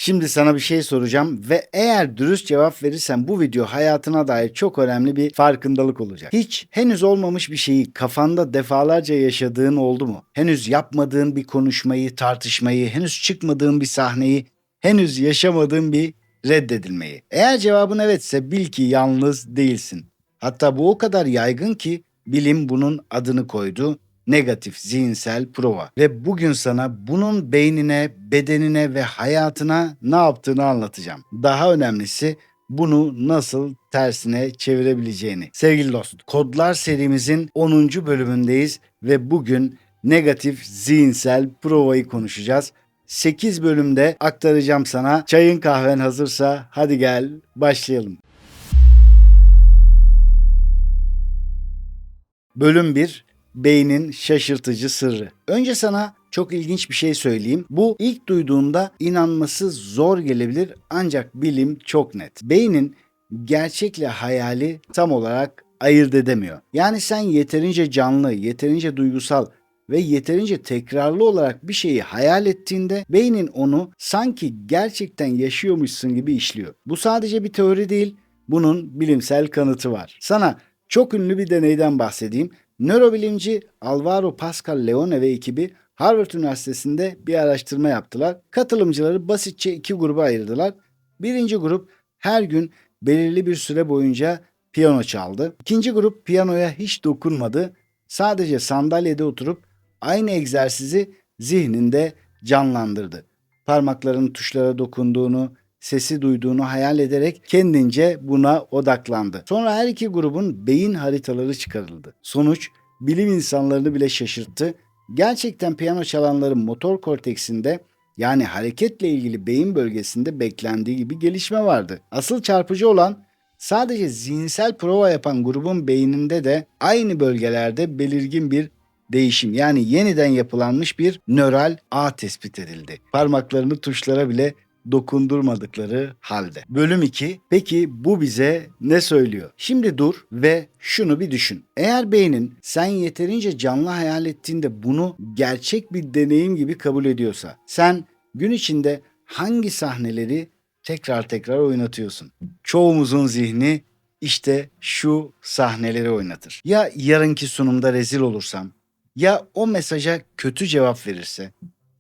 Şimdi sana bir şey soracağım ve eğer dürüst cevap verirsen bu video hayatına dair çok önemli bir farkındalık olacak. Hiç henüz olmamış bir şeyi kafanda defalarca yaşadığın oldu mu? Henüz yapmadığın bir konuşmayı, tartışmayı, henüz çıkmadığın bir sahneyi, henüz yaşamadığın bir reddedilmeyi. Eğer cevabın evetse bil ki yalnız değilsin. Hatta bu o kadar yaygın ki bilim bunun adını koydu. Negatif zihinsel prova. Ve bugün sana bunun beynine, bedenine ve hayatına ne yaptığını anlatacağım. Daha önemlisi bunu nasıl tersine çevirebileceğini. Sevgili dost, Kodlar serimizin 10. bölümündeyiz ve bugün negatif zihinsel provayı konuşacağız. 8 bölümde aktaracağım sana. Çayın kahven hazırsa hadi gel başlayalım. Bölüm 1: Beynin şaşırtıcı sırrı. Önce sana çok ilginç bir şey söyleyeyim. Bu ilk duyduğunda inanması zor gelebilir ancak bilim çok net. Beynin gerçekle hayali tam olarak ayırt edemiyor. Yani sen yeterince canlı, yeterince duygusal ve yeterince tekrarlı olarak bir şeyi hayal ettiğinde beynin onu sanki gerçekten yaşıyormuşsun gibi işliyor. Bu sadece bir teori değil, bunun bilimsel kanıtı var. Sana çok ünlü bir deneyden bahsedeyim. Nörobilimci Alvaro Pascal Leone ve ekibi Harvard Üniversitesi'nde bir araştırma yaptılar. Katılımcıları basitçe iki gruba ayırdılar. Birinci grup her gün belirli bir süre boyunca piyano çaldı. İkinci grup piyanoya hiç dokunmadı. Sadece sandalyede oturup aynı egzersizi zihninde canlandırdı. Parmaklarının tuşlara dokunduğunu, sesi duyduğunu hayal ederek kendince buna odaklandı. Sonra her iki grubun beyin haritaları çıkarıldı. Sonuç bilim insanlarını bile şaşırttı. Gerçekten piyano çalanların motor korteksinde, yani hareketle ilgili beyin bölgesinde beklendiği gibi gelişme vardı. Asıl çarpıcı olan sadece zihinsel prova yapan grubun beyninde de aynı bölgelerde belirgin bir değişim, yani yeniden yapılanmış bir nöral ağ tespit edildi. Parmaklarını tuşlara bile dokundurmadıkları halde. Bölüm 2. Peki bu bize ne söylüyor? Şimdi dur ve şunu bir düşün. Eğer beynin sen yeterince canlı hayal ettiğinde bunu gerçek bir deneyim gibi kabul ediyorsa, sen gün içinde hangi sahneleri tekrar tekrar oynatıyorsun? Çoğumuzun zihni işte şu sahneleri oynatır. Ya yarınki sunumda rezil olursam? Ya o mesaja kötü cevap verirse?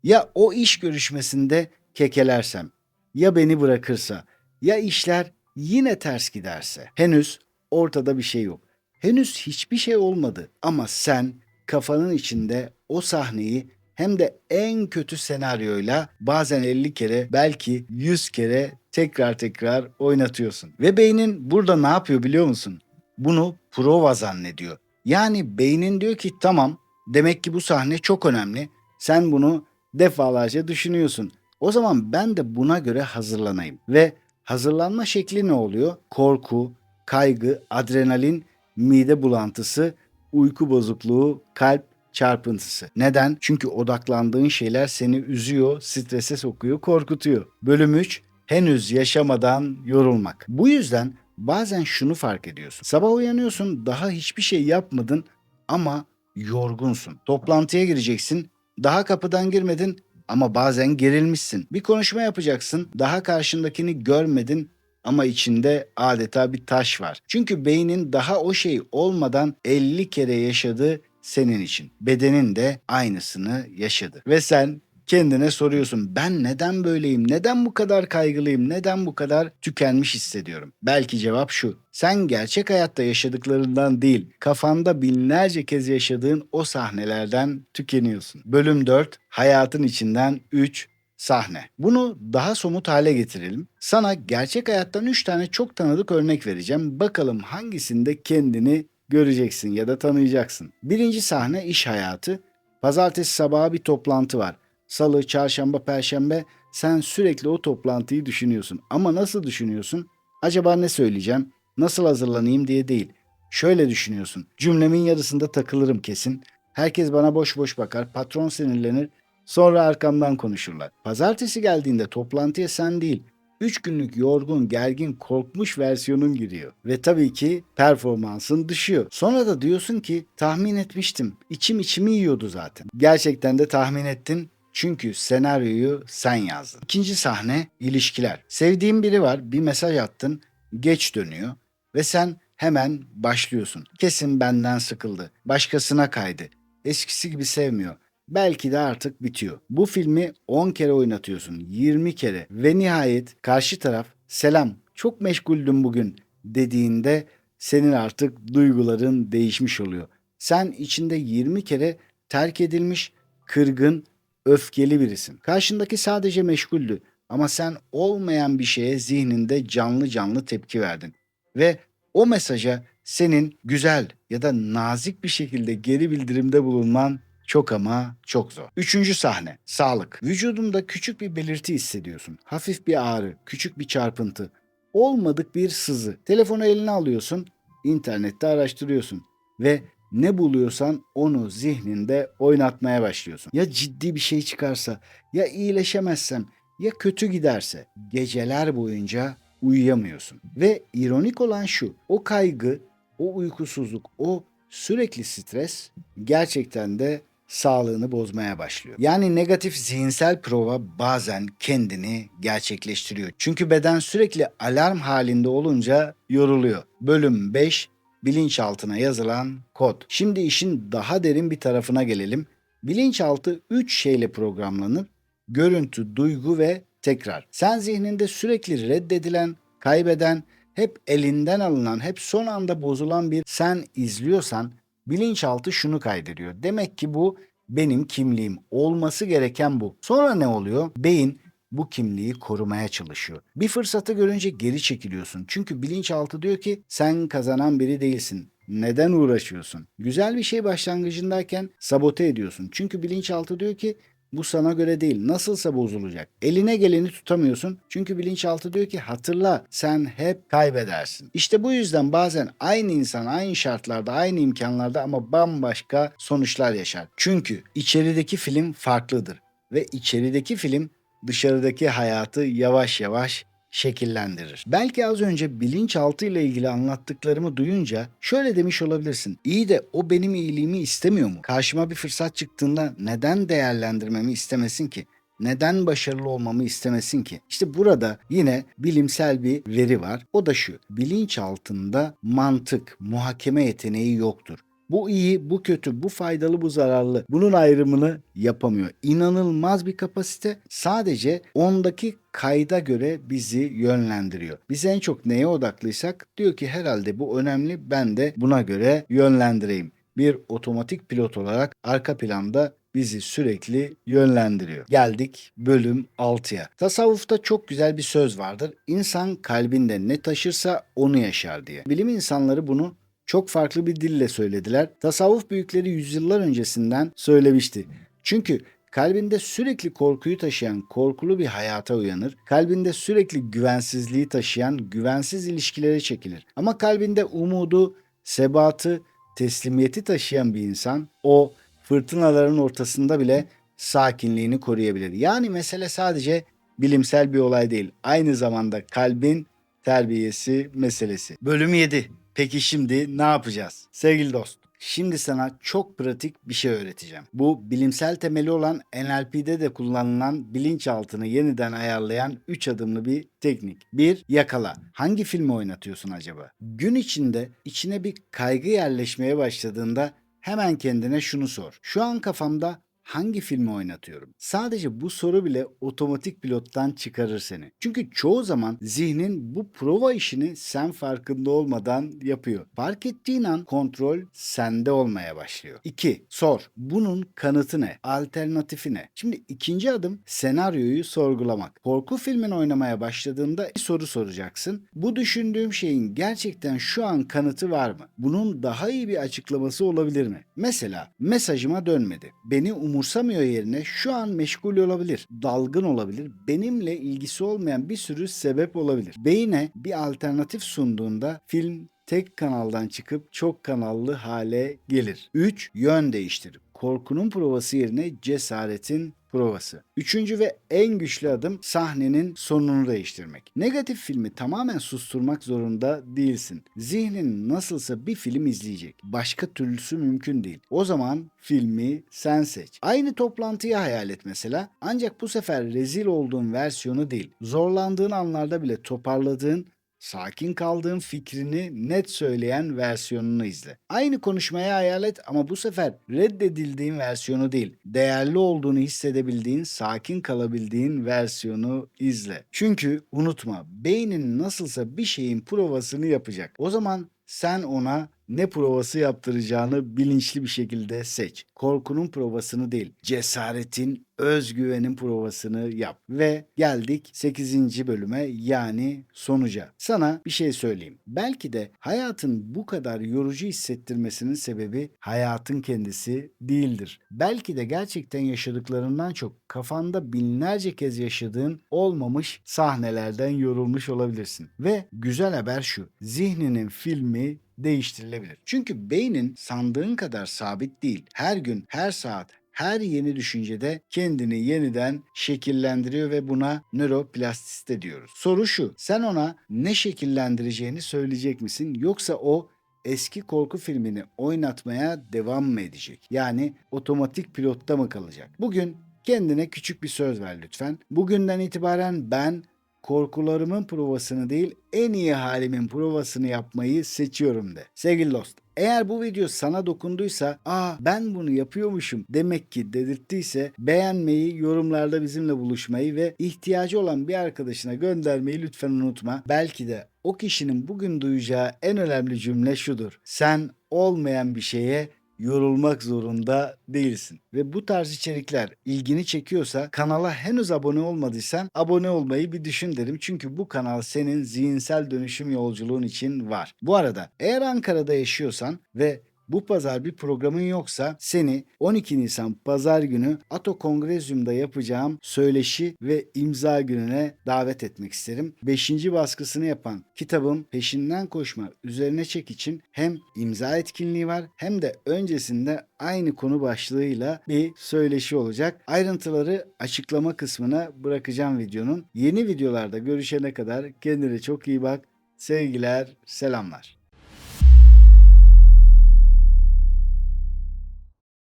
Ya o iş görüşmesinde kekelersem? Ya beni bırakırsa? Ya işler yine ters giderse? Henüz ortada bir şey yok. Henüz hiçbir şey olmadı ama sen kafanın içinde o sahneyi hem de en kötü senaryoyla bazen 50 kere, belki 100 kere tekrar tekrar oynatıyorsun. Ve beynin burada ne yapıyor biliyor musun? Bunu prova zannediyor. Yani beynin diyor ki tamam, demek ki bu sahne çok önemli. Sen bunu defalarca düşünüyorsun. O zaman ben de buna göre hazırlanayım. Ve hazırlanma şekli ne oluyor? Korku, kaygı, adrenalin, mide bulantısı, uyku bozukluğu, kalp çarpıntısı. Neden? Çünkü odaklandığın şeyler seni üzüyor, strese sokuyor, korkutuyor. Bölüm 3: Henüz yaşamadan yorulmak. Bu yüzden bazen şunu fark ediyorsun. Sabah uyanıyorsun, daha hiçbir şey yapmadın ama yorgunsun. Toplantıya gireceksin, daha kapıdan girmedin ama bazen gerilmişsin. Bir konuşma yapacaksın, daha karşındakini görmedin ama içinde adeta bir taş var. Çünkü beynin daha o şey olmadan 50 kere yaşadı senin için. Bedenin de aynısını yaşadı. Ve sen kendine soruyorsun, ben neden böyleyim? Neden bu kadar kaygılıyım? Neden bu kadar tükenmiş hissediyorum? Belki cevap şu: sen gerçek hayatta yaşadıklarından değil, kafanda binlerce kez yaşadığın o sahnelerden tükeniyorsun. Bölüm 4: Hayatın içinden 3 sahne. Bunu daha somut hale getirelim. Sana gerçek hayattan 3 tane çok tanıdık örnek vereceğim. Bakalım hangisinde kendini göreceksin ya da tanıyacaksın. Birinci sahne iş hayatı. Pazartesi sabahı bir toplantı var. Salı, çarşamba, perşembe sen sürekli o toplantıyı düşünüyorsun. Ama nasıl düşünüyorsun? Acaba ne söyleyeceğim? Nasıl hazırlanayım diye değil. Şöyle düşünüyorsun: cümlemin yarısında takılırım kesin. Herkes bana boş boş bakar, patron sinirlenir, sonra arkamdan konuşurlar. Pazartesi geldiğinde toplantıya sen değil, 3 günlük yorgun, gergin, korkmuş versiyonun giriyor. Ve tabii ki performansın düşüyor. Sonra da diyorsun ki tahmin etmiştim. İçim içimi yiyordu zaten. Gerçekten de tahmin ettin. Çünkü senaryoyu sen yazdın. İkinci sahne ilişkiler. Sevdiğin biri var, bir mesaj attın, geç dönüyor ve sen hemen başlıyorsun. Kesin benden sıkıldı, başkasına kaydı, eskisi gibi sevmiyor. Belki de artık bitiyor. Bu filmi 10 kere oynatıyorsun, 20 kere ve nihayet karşı taraf selam, çok meşguldüm bugün dediğinde senin artık duyguların değişmiş oluyor. Sen içinde 20 kere terk edilmiş, kırgın, öfkeli birisin. Karşındaki sadece meşguldü ama sen olmayan bir şeye zihninde canlı canlı tepki verdin. Ve o mesaja senin güzel ya da nazik bir şekilde geri bildirimde bulunman çok ama çok zor. Üçüncü sahne, sağlık. Vücudunda küçük bir belirti hissediyorsun. Hafif bir ağrı, küçük bir çarpıntı. Olmadık bir sızı. Telefonu eline alıyorsun, internette araştırıyorsun ve ne buluyorsan onu zihninde oynatmaya başlıyorsun. Ya ciddi bir şey çıkarsa, ya iyileşemezsem, ya kötü giderse geceler boyunca uyuyamıyorsun. Ve ironik olan şu, o kaygı, o uykusuzluk, o sürekli stres gerçekten de sağlığını bozmaya başlıyor. Yani negatif zihinsel prova bazen kendini gerçekleştiriyor. Çünkü beden sürekli alarm halinde olunca yoruluyor. Bölüm 5, bilinçaltına yazılan kod. Şimdi işin daha derin bir tarafına gelelim. Bilinçaltı 3 şeyle programlanır. Görüntü, duygu ve tekrar. Sen zihninde sürekli reddedilen, kaybeden, hep elinden alınan, hep son anda bozulan bir sen izliyorsan bilinçaltı şunu kaydediyor. Demek ki bu benim kimliğim. Olması gereken bu. Sonra ne oluyor? Beyin bu kimliği korumaya çalışıyor. Bir fırsatı görünce geri çekiliyorsun. Çünkü bilinçaltı diyor ki sen kazanan biri değilsin. Neden uğraşıyorsun? Güzel bir şey başlangıcındayken sabote ediyorsun. Çünkü bilinçaltı diyor ki bu sana göre değil. Nasılsa bozulacak. Eline geleni tutamıyorsun. Çünkü bilinçaltı diyor ki hatırla sen hep kaybedersin. İşte bu yüzden bazen aynı insan aynı şartlarda, aynı imkanlarda ama bambaşka sonuçlar yaşar. Çünkü içerideki film farklıdır ve içerideki film dışarıdaki hayatı yavaş yavaş şekillendirir. Belki az önce bilinçaltı ile ilgili anlattıklarımı duyunca şöyle demiş olabilirsin. İyi de o benim iyiliğimi istemiyor mu? Karşıma bir fırsat çıktığında neden değerlendirmemi istemesin ki? Neden başarılı olmamı istemesin ki? İşte burada yine bilimsel bir veri var. O da şu. Bilinçaltında mantık, muhakeme yeteneği yoktur. Bu iyi, bu kötü, bu faydalı, bu zararlı. Bunun ayrımını yapamıyor. İnanılmaz bir kapasite. Sadece ondaki kayda göre bizi yönlendiriyor. Biz en çok neye odaklıysak diyor ki herhalde bu önemli, ben de buna göre yönlendireyim. Bir otomatik pilot olarak arka planda bizi sürekli yönlendiriyor. Geldik bölüm 6'ya. Tasavvufta çok güzel bir söz vardır. İnsan kalbinde ne taşırsa onu yaşar diye. Bilim insanları bunu çok farklı bir dille söylediler. Tasavvuf büyükleri yüzyıllar öncesinden söylemişti. Çünkü kalbinde sürekli korkuyu taşıyan korkulu bir hayata uyanır. Kalbinde sürekli güvensizliği taşıyan güvensiz ilişkilere çekilir. Ama kalbinde umudu, sebatı, teslimiyeti taşıyan bir insan o fırtınaların ortasında bile sakinliğini koruyabilir. Yani mesele sadece bilimsel bir olay değil. Aynı zamanda kalbin terbiyesi meselesi. Bölüm 7. Peki şimdi ne yapacağız? Sevgili dost, şimdi sana çok pratik bir şey öğreteceğim. Bu bilimsel temeli olan NLP'de de kullanılan bilinçaltını yeniden ayarlayan 3 adımlı bir teknik. 1. Yakala. Hangi filmi oynatıyorsun acaba? Gün içinde içine bir kaygı yerleşmeye başladığında hemen kendine şunu sor. Şu an kafamda hangi filmi oynatıyorum? Sadece bu soru bile otomatik pilottan çıkarır seni. Çünkü çoğu zaman zihnin bu prova işini sen farkında olmadan yapıyor. Fark ettiğin an kontrol sende olmaya başlıyor. 2. Sor. Bunun kanıtı ne? Alternatifi ne? Şimdi ikinci adım senaryoyu sorgulamak. Korku filmini oynamaya başladığında bir soru soracaksın. Bu düşündüğüm şeyin gerçekten şu an kanıtı var mı? Bunun daha iyi bir açıklaması olabilir mi? Mesela mesajıma dönmedi. Beni umursamıyor yerine şu an meşgul olabilir, dalgın olabilir, benimle ilgisi olmayan bir sürü sebep olabilir. Beyine bir alternatif sunduğunda film tek kanaldan çıkıp çok kanallı hale gelir. 3. Yön değiştir. Korkunun provası yerine cesaretin provası. Üçüncü ve en güçlü adım sahnenin sonunu değiştirmek. Negatif filmi tamamen susturmak zorunda değilsin. Zihnin nasılsa bir film izleyecek. Başka türlüsü mümkün değil. O zaman filmi sen seç. Aynı toplantıyı hayal et mesela. Ancak bu sefer rezil olduğun versiyonu değil. Zorlandığın anlarda bile toparladığın, sakin kaldığın fikrini net söyleyen versiyonunu izle. Aynı konuşmayı hayal et ama bu sefer reddedildiğin versiyonu değil, değerli olduğunu hissedebildiğin, sakin kalabildiğin versiyonu izle. Çünkü unutma, beynin nasılsa bir şeyin provasını yapacak. O zaman sen ona ne provası yaptıracağını bilinçli bir şekilde seç. Korkunun provasını değil, cesaretin, özgüvenin provasını yap. Ve geldik 8. bölüme, yani sonuca. Sana bir şey söyleyeyim. Belki de hayatın bu kadar yorucu hissettirmesinin sebebi hayatın kendisi değildir. Belki de gerçekten yaşadıklarından çok kafanda binlerce kez yaşadığın olmamış sahnelerden yorulmuş olabilirsin. Ve güzel haber şu: zihninin filmi değiştirilebilir. Çünkü beynin sandığın kadar sabit değil. Her gün, her saat, her yeni düşüncede kendini yeniden şekillendiriyor ve buna nöroplastisite diyoruz. Soru şu: sen ona ne şekillendireceğini söyleyecek misin, yoksa o eski korku filmini oynatmaya devam mı edecek? Yani otomatik pilotta mı kalacak? Bugün kendine küçük bir söz ver lütfen. Bugünden itibaren ben korkularımın provasını değil, en iyi halimin provasını yapmayı seçiyorum de. Sevgili dost, eğer bu video sana dokunduysa, ben bunu yapıyormuşum demek ki dedirttiyse, beğenmeyi, yorumlarda bizimle buluşmayı ve ihtiyacı olan bir arkadaşına göndermeyi lütfen unutma. Belki de o kişinin bugün duyacağı en önemli cümle şudur: sen olmayan bir şeye yorulmak zorunda değilsin. Ve bu tarz içerikler ilgini çekiyorsa, kanala henüz abone olmadıysan abone olmayı bir düşün derim. Çünkü bu kanal senin zihinsel dönüşüm yolculuğun için var. Bu arada eğer Ankara'da yaşıyorsan ve bu pazar bir programın yoksa, seni 12 Nisan pazar günü Ato Kongrezyum'da yapacağım söyleşi ve imza gününe davet etmek isterim. 5. baskısını yapan kitabım Peşinden Koşma Üzerine Çek için hem imza etkinliği var, hem de öncesinde aynı konu başlığıyla bir söyleşi olacak. Ayrıntıları açıklama kısmına bırakacağım videonun. Yeni videolarda görüşene kadar kendine çok iyi bak. Sevgiler, selamlar.